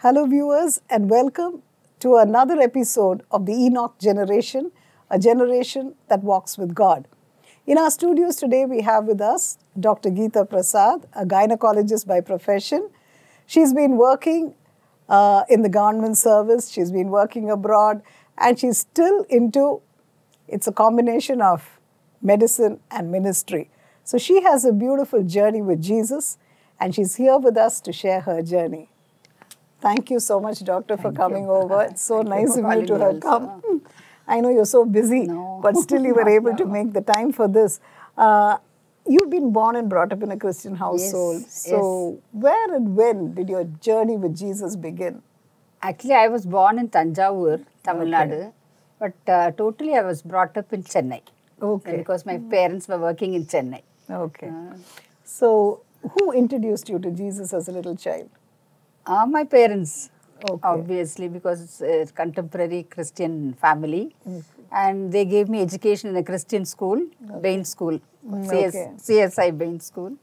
Hello viewers and welcome to another episode of the Enoch generation, a generation that walks with God. In our studios today we have with us Dr.Geetha Prasad, a gynecologist by profession. She's been working in the government service, she's been working abroad, and she's still into, it's a combination of medicine and ministry. So she has a beautiful journey with Jesus and she's here with us to share her journey. Thank you so much, Doctor, for coming over. It's so nice of you to have come. I know you're so busy, but still you were able to make the time for this. You've been born and brought up in a Christian household. Yes, so where and when did your journey with Jesus begin? Actually, I was born in Tanjavur, Tamil Nadu, but totally I was brought up in Chennai. Okay. Because my parents were working in Chennai. Okay. So who introduced you to Jesus as a little child? My parents, Okay. obviously, because it's a contemporary Christian family. And they gave me education in a Christian school, Bain School, CSI Bain School.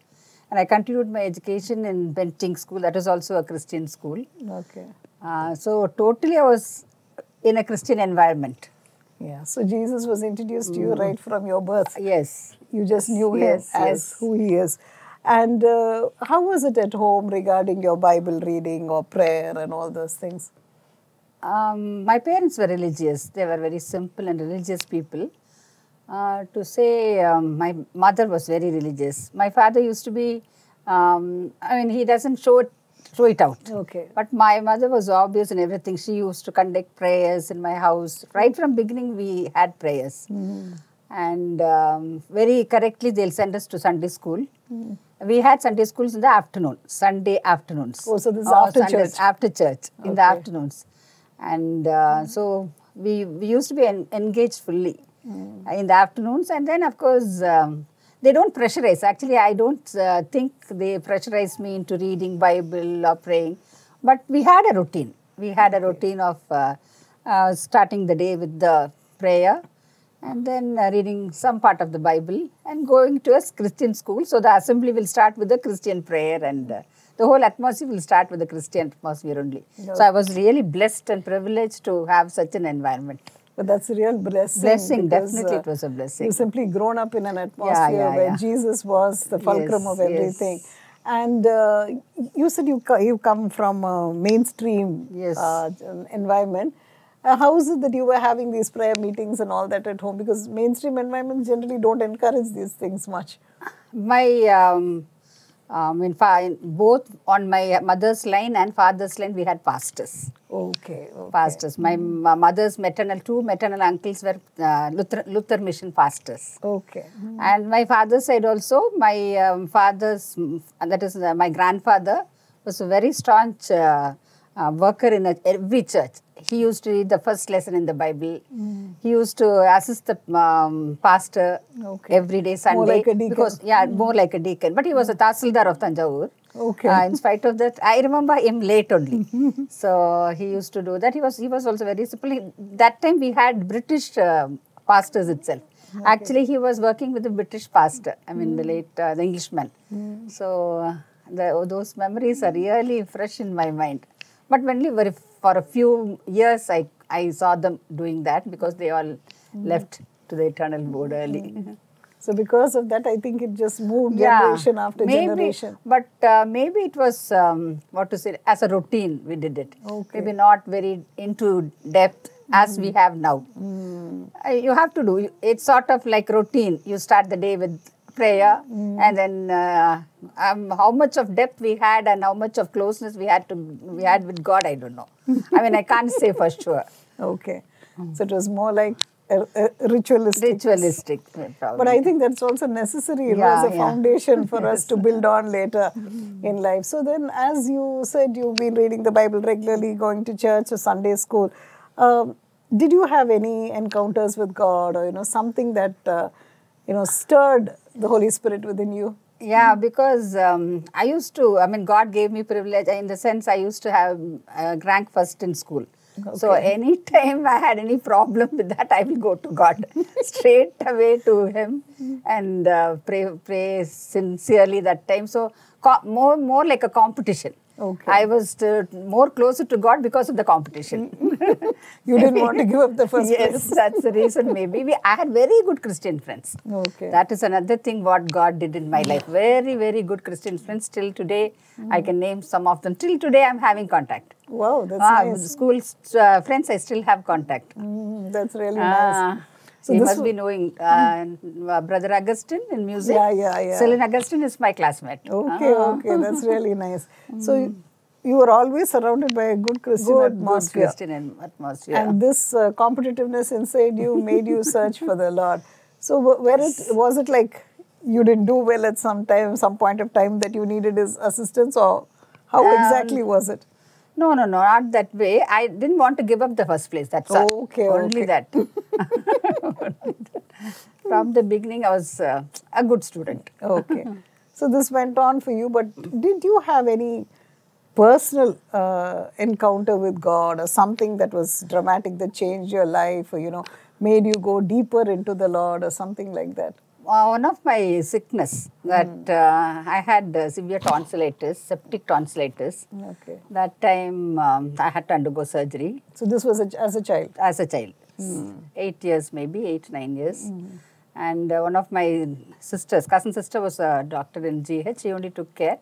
And I continued my education in Benting School, that is also a Christian school. Okay. So totally I was in a Christian environment. Yeah. So Jesus was introduced to you right from your birth. Yes. You just knew him as who he is. And how was it at home regarding your Bible reading or prayer and all those things? My parents were religious. They were very simple and religious people. To say my mother was very religious. My father used to be, he doesn't show it out. Okay. But my mother was obvious in everything. She used to conduct prayers in my house. Right from beginning, we had prayers. And very correctly, they'll send us to Sunday school. We had Sunday schools in the afternoon, Sunday afternoons. Oh, so this is after Sundays, church? After church, in the afternoons. And so we used to be engaged fully in the afternoons. And then, of course, they don't pressurize. Actually, I don't think they pressurize me into reading Bible or praying. But we had a routine. We had a routine of starting the day with the prayer and then reading some part of the Bible and going to a Christian school. So the assembly will start with the Christian prayer and the whole atmosphere will start with the Christian atmosphere only. So I was really blessed and privileged to have such an environment. But that's a real blessing. Blessing, because, definitely it was a blessing. You've simply grown up in an atmosphere where Jesus was the fulcrum of everything. Yes. And you said you come from a mainstream environment. How is it that you were having these prayer meetings and all that at home? Because mainstream environments generally don't encourage these things much. My, both on my mother's line and father's line, we had pastors. Okay. Pastors. My mother's two maternal uncles were Luther mission pastors. Okay. And my father's side also, my my grandfather was a very staunch worker in every church. He used to read the first lesson in the Bible. He used to assist the pastor every day, Sunday. More like a deacon. Because, more like a deacon. But he was a Tahsildar of Tanjavur. Okay. In spite of that, I remember him late only. So he used to do that. He was also very simple. That time we had British pastors itself. Okay. Actually, he was working with a British pastor. The late the Englishman. So those memories are really fresh in my mind. But when for a few years, I saw them doing that because they all left to the eternal board early. So because of that, I think it just moved generation after generation. But maybe it was, as a routine we did it. Okay. Maybe not very into depth as we have now. You have to do, it's sort of like routine. You start the day with prayer and then how much of depth we had and how much of closeness we had with God, I don't know. I can't say for sure. Okay. So it was more like ritualistic. Ritualistic, probably. But I think that's also necessary as a foundation for us to build on later in life. So then, as you said, you've been reading the Bible regularly, going to church or Sunday school. Did you have any encounters with God or, something that, stirred the Holy Spirit within you? Yeah, because I used to, God gave me privilege in the sense I used to have rank first in school. Okay. So anytime I had any problem with that, I will go to God straight away to Him and pray sincerely that time. So more like a competition. Okay. I was more closer to God because of the competition. You didn't want to give up the first Yes, place. that's the reason maybe. I had very good Christian friends. Okay. That is another thing what God did in my life. Very, very good Christian friends. Till today, I can name some of them. Till today, I'm having contact. Wow, that's nice. School friends, I still have contact. That's really nice. So you must be knowing Brother Augustine in music. Yeah. Celine Augustine is my classmate. Okay, that's really nice. So you were always surrounded by a good Christian atmosphere. Good Christian atmosphere. And this competitiveness inside you made you search for the Lord. So was it like you didn't do well at some point of time that you needed his assistance, or how exactly was it? No, not that way. I didn't want to give up the first place. That's all. Only that. From the beginning, I was a good student. Okay. So this went on for you, but did you have any personal encounter with God, or something that was dramatic that changed your life, or made you go deeper into the Lord, or something like that? One of my sickness that I had severe tonsillitis, septic tonsillitis. Okay. That time I had to undergo surgery. So this was as a child? As a child. 8 years maybe, 8, 9 years. And one of my sisters, cousin sister was a doctor in GH. She only took care.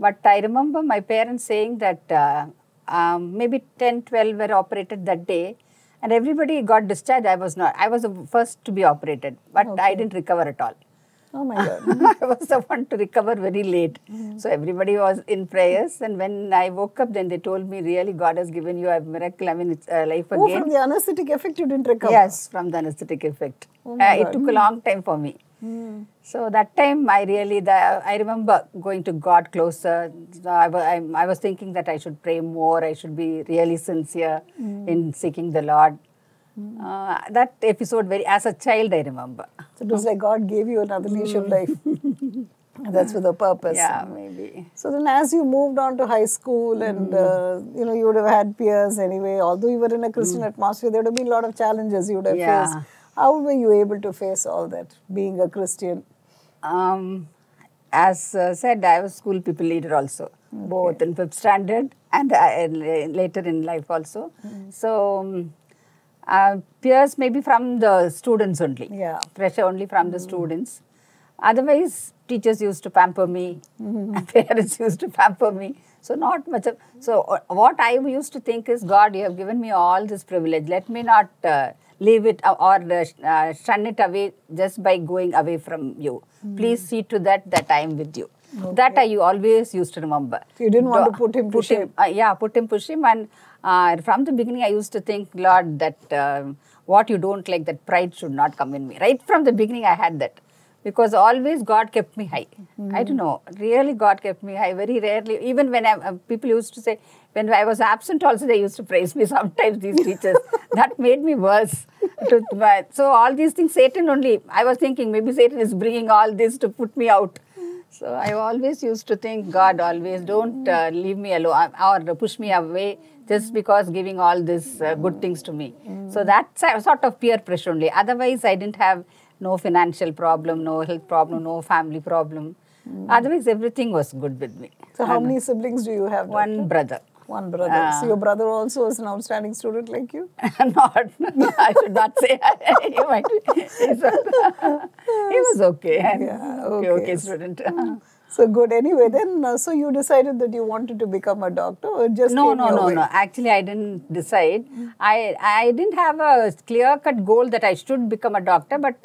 But I remember my parents saying that maybe 10, 12 were operated that day. And everybody got discharged. I was not. I was the first to be operated, but I didn't recover at all. Oh my God. I was the one to recover very late. So everybody was in prayers. And when I woke up, then they told me, really, God has given you a miracle. I mean, it's life again. Oh, from the anesthetic effect you didn't recover? Yes, from the anesthetic effect. It took a long time for me. So that time, I remember going to God closer. I was thinking that I should pray more. I should be really sincere in seeking the Lord. That episode, as a child, I remember. So it was like God gave you another leash of life. That's with a purpose. Yeah, maybe. So then as you moved on to high school and, you would have had peers anyway, although you were in a Christian atmosphere, there would have been a lot of challenges you would have faced. How were you able to face all that, being a Christian? As said, I was school people leader also, both in 5th standard and later in life also. So, peers maybe from the students only. Pressure only from the students. Otherwise, teachers used to pamper me, parents used to pamper me. So, not much of... So, what I used to think is, God, you have given me all this privilege. Let me not leave it or shun it away just by going away from you. Please see to that I am with you. That I always used to remember. So you didn't want to put him to shame? Push him. And from the beginning, I used to think, Lord, that what you don't like, that pride should not come in me. Right from the beginning, I had that. Because always God kept me high. I don't know, really God kept me high. Very rarely, even when people used to say, when I was absent also, they used to praise me sometimes, these teachers. That made me worse. So all these things, Satan only, I was thinking maybe Satan is bringing all this to put me out. So I always used to think, God, always don't leave me alone or push me away just because giving all these good things to me. So that's a sort of peer pressure only. Otherwise, I didn't have no financial problem, no health problem, no family problem. Otherwise, everything was good with me. So how many siblings do you have? One brother. One brother. So your brother also is an outstanding student like you? Not. I should not say. He was okay. Okay student. So good. Anyway, then, so you decided that you wanted to become a doctor, or just No. Actually, I didn't decide. I didn't have a clear-cut goal that I should become a doctor, but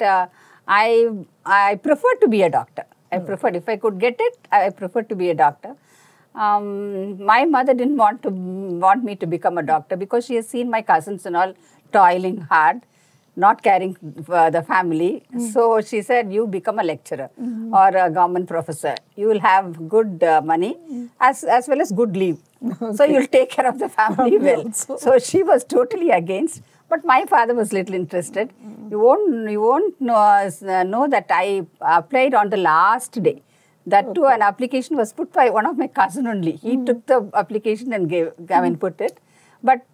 I preferred to be a doctor. I preferred, if I could get it, I preferred to be a doctor. My mother didn't want me to become a doctor because she has seen my cousins and all toiling hard, not caring for the family. So she said, you become a lecturer or a government professor. You will have good money as well as good leave. So you'll take care of the family well. So she was totally against. But my father was little interested. You won't know that I applied on the last day. That too, an application was put by one of my cousin only. He took the application and put it. But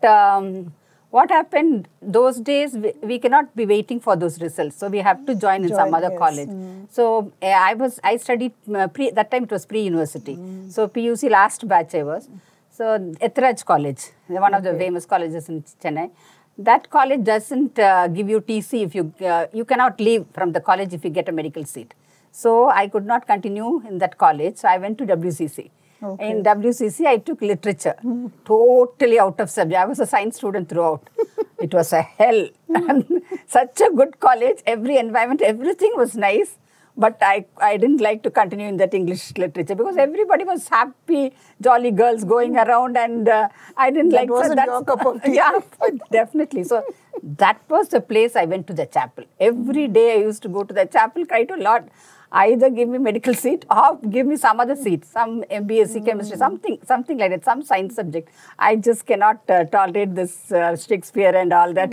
what happened those days, we cannot be waiting for those results. So we have to join in some other college. So I studied, that time it was pre-university. So PUC last batch I was. So Ethraj College, one of the famous colleges in Chennai. That college doesn't give you TC if you cannot leave from the college if you get a medical seat. So I could not continue in that college. So I went to WCC. Okay. In WCC, I took literature, totally out of subject. I was a science student throughout. It was a hell. And such a good college, every environment, everything was nice. But I didn't like to continue in that English literature because everybody was happy, jolly girls going around, and I didn't like that. Wasn't your cup of tea. Yeah, definitely. So that was the place I went to the chapel. Every day I used to go to the chapel, cry to Lord, either give me medical seat or give me some other seat, some MBSc chemistry, something like that, some science subject. I just cannot tolerate this Shakespeare and all that.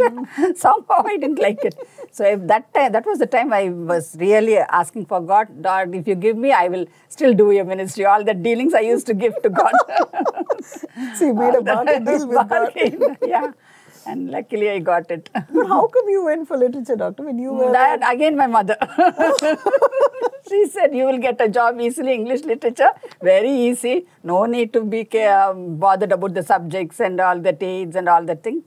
Somehow I didn't like it. So if that was the time I was really asking for God, Lord, if you give me, I will still do your ministry. All the dealings I used to give to God. So you made a bargain deal with God. Yeah. And luckily I got it. But how come you went for literature, doctor, when you were... That, again, my mother. She said, you will get a job easily, English literature, very easy. No need to be bothered about the subjects and all the aids and all that thing.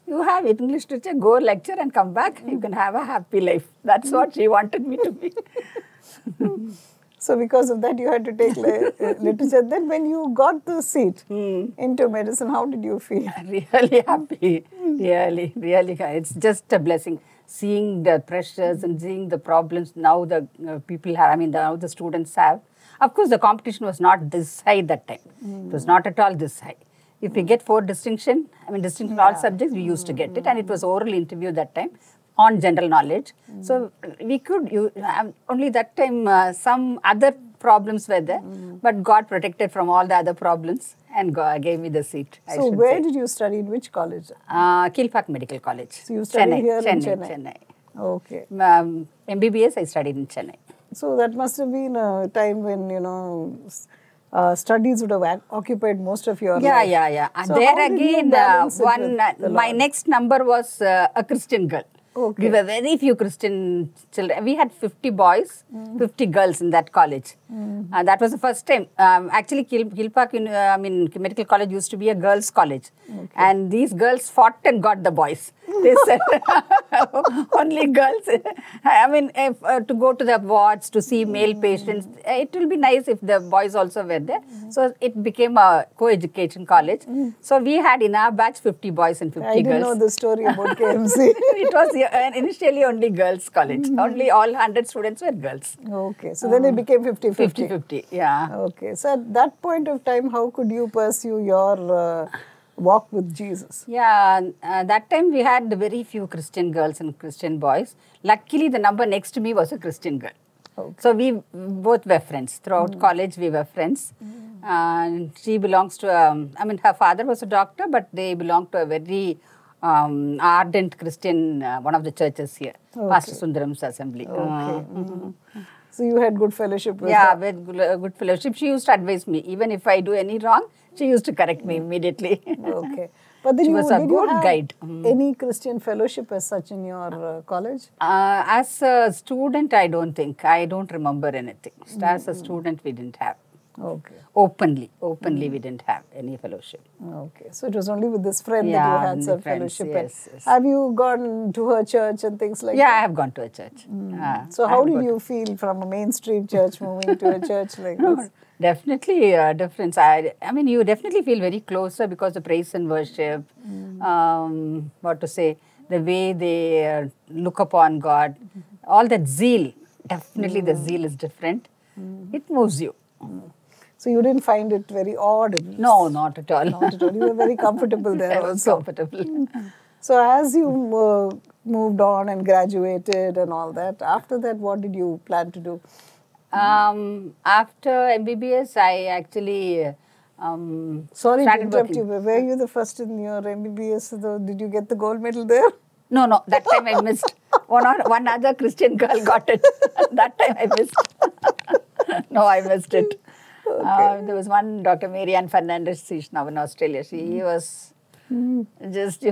You have English literature, go lecture and come back. You can have a happy life. That's what she wanted me to be. So because of that, you had to take literature. Then when you got the seat into medicine, how did you feel? Really happy. Really. It's just a blessing. Seeing the pressures and seeing the problems now the people have, now the students have. Of course, the competition was not this high that time. It was not at all this high. If we get 4 distinction, distinction in all subjects, we used to get it. And it was oral interview that time on general knowledge. So we could, only that time some other problems were there, but God protected from all the other problems and God gave me the seat. So where did you study, in which college? Kilpack Medical College. So you studied here in Chennai? Okay. MBBS I studied in Chennai. So that must have been a time when, studies would have occupied most of your life. Yeah. So there again, my next number was a Christian girl. Okay. We were very few Christian children. We had 50 boys, 50 girls in that college. That was the first time. Actually, Kilpack Medical College used to be a girls' college. Okay. And these girls fought and got the boys. They said, only girls. To go to the wards to see male patients, it will be nice if the boys also were there. So it became a co-education college. So we had in our batch 50 boys and 50 girls. I didn't know the story about KMC. It was initially only girls' college. Only all 100 students were girls. Okay. So then it became 50-50. 50-50, yeah. Okay. So at that point of time, how could you pursue your walk with Jesus? Yeah, that time we had very few Christian girls and Christian boys. Luckily, the number next to me was a Christian girl. Okay. So we both were friends. Throughout college, we were friends. And she belongs to, her father was a doctor, but they belonged to a very ardent Christian, one of the churches here, Pastor Sundaram's assembly. Okay. So you had good fellowship with her? Yeah, with good fellowship. She used to advise me. Even if I do any wrong, she used to correct me immediately. Okay. But then she was a good guide. Any Christian fellowship as such in your college? As a student, I don't think. I don't remember anything. As a student, we didn't have. Okay. Openly we didn't have any fellowship. Okay. So it was only with this friend that you had some fellowship. Yes. Have you gone to her church and things like that? Yeah, I have gone to a church. So how did you feel from a mainstream church moving to a church like this? Definitely a difference. You definitely feel very closer because the praise and worship, the way they look upon God, all that zeal, definitely the zeal is different. It moves you. So you didn't find it very odd? No, not at all. Not at all. You were very comfortable there I was comfortable. So as you moved on and graduated and all that, after that, what did you plan to do? After MBBS, I actually Sorry to interrupt you, but were you the first in your MBBS? Did you get the gold medal there? No, that time I missed. One other Christian girl got it. That time I missed. No, I missed it. Okay. There was one Dr. Mary Ann Fernandez, she's now in Australia. She was Just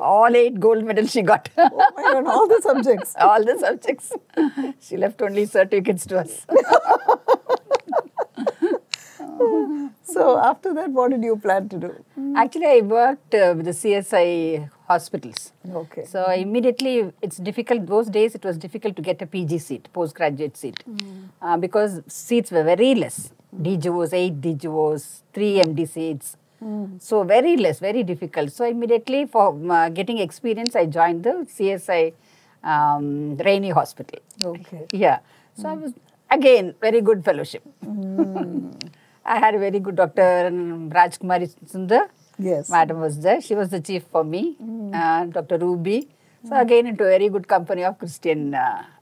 all 8 gold medals she got. Oh my God, all the subjects. All the subjects. She left only certificates to us. So after that, what did you plan to do? Actually, I worked with the CSI hospitals. Okay. So immediately, it's difficult. Those days, it was difficult to get a PG seat, postgraduate seat, because seats were very less. DGOs, 8 DGOs, 3 MD seats. So very less, very difficult. So immediately, for getting experience, I joined the CSI Rainey Hospital. Okay. Yeah. So I was, again, very good fellowship. I had a very good doctor, Rajkumari Sundar. Yes. Madam was there. She was the chief for me, Dr. Ruby. So again, into a very good company of Christian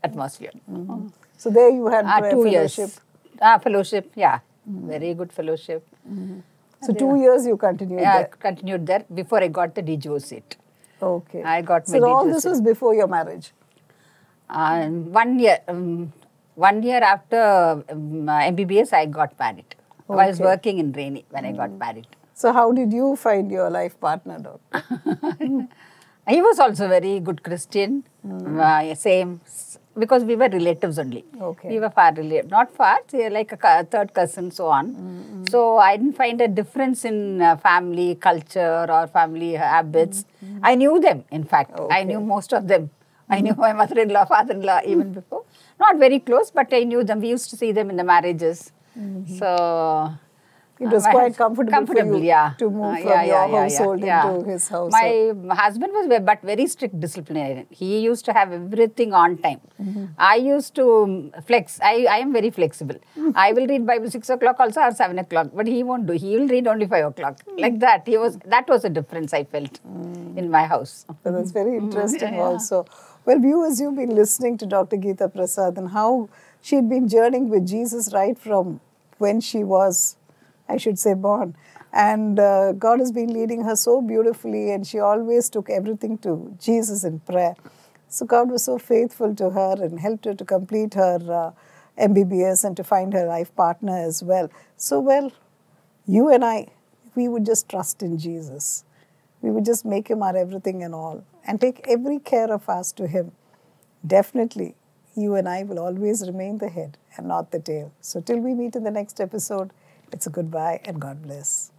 atmosphere. So there you had prayer 2 fellowship. years. Fellowship, yeah. Very good fellowship. So 2 years you continued Yeah, I there. continued there before I got the DGO seat. Okay. I got my So all DGO this seat. was before your marriage. 1 year. 1 year after MBBS, I got married. I was Okay. working in Rainey when I got married. So how did you find your life partner, doctor? He was also very good Christian, same, because we were relatives only. Okay. We were far related, not far, say like a third cousin, so on. So I didn't find a difference in family culture or family habits. I knew them, in fact. I Okay. knew most of them. I knew my mother-in-law, father-in-law even before. Not very close, but I knew them. We used to see them in the marriages. So It was my quite comfortable for you yeah. to move from Yeah, your yeah, household yeah. into his household. My husband was but very strict disciplinarian. He used to have everything on time. I used to flex. I am very flexible. I will read Bible 6 o'clock also or 7 o'clock, but he won't do. He will read only 5 o'clock. Like that. That was a difference I felt in my house. So that's very interesting Yeah. also. Well, viewers, you've been listening to Dr. Geetha Prasad and how she'd been journeying with Jesus right from when she was, I should say, born. And God has been leading her so beautifully, and she always took everything to Jesus in prayer. So God was so faithful to her and helped her to complete her MBBS and to find her life partner as well. So, well, you and I, we would just trust in Jesus. We would just make him our everything and all and take every care of us to him. Definitely, you and I will always remain the head and not the tail. So till we meet in the next episode, it's a goodbye and God bless.